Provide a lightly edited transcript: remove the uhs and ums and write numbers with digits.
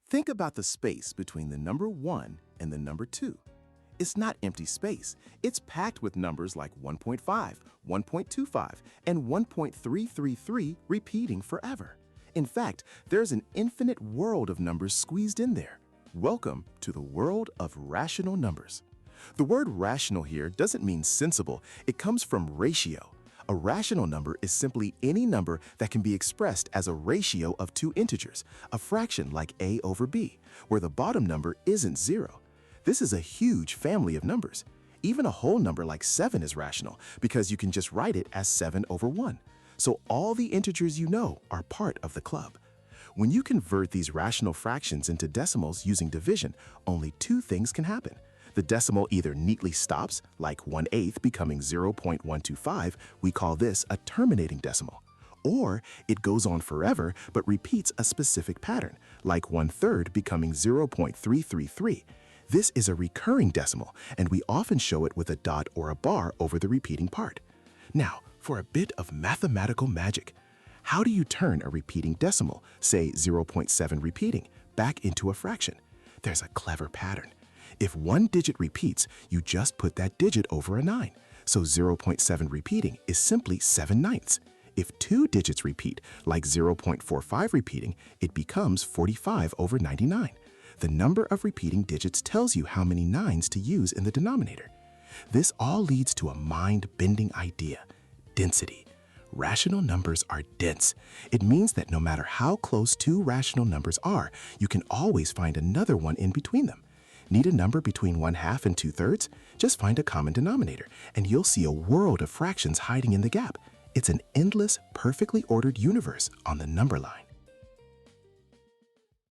Think about the space between the number 1 and the number 2. It's not empty space. It's packed with numbers like 1.5, 1.25, and 1.333 repeating forever. In fact, there's an infinite world of numbers squeezed in there. Welcome to the world of rational numbers. The word rational here doesn't mean sensible. It comes from ratio. A rational number is simply any number that can be expressed as a ratio of two integers, a fraction like a over b, where the bottom number isn't 0. This is a huge family of numbers. Even a whole number like 7 is rational because you can just write it as 7 over 1. So all the integers you know are part of the club. When you convert these rational fractions into decimals using division, only two things can happen. The decimal either neatly stops, like 1/8 becoming 0.125, we call this a terminating decimal, or it goes on forever but repeats a specific pattern, like 1/3 becoming 0.333. This is a recurring decimal, and we often show it with a dot or a bar over the repeating part. Now, for a bit of mathematical magic. How do you turn a repeating decimal, say 0.7 repeating, back into a fraction? There's a clever pattern. If one digit repeats, you just put that digit over a 9. So 0.7 repeating is simply 7/9. If two digits repeat, like 0.45 repeating, it becomes 45 over 99. The number of repeating digits tells you how many 9s to use in the denominator. This all leads to a mind-bending idea: density. Rational numbers are dense. It means that no matter how close two rational numbers are, you can always find another one in between them. Need a number between 1/2 and 2/3? Just find a common denominator, and you'll see a world of fractions hiding in the gap. It's an endless, perfectly ordered universe on the number line.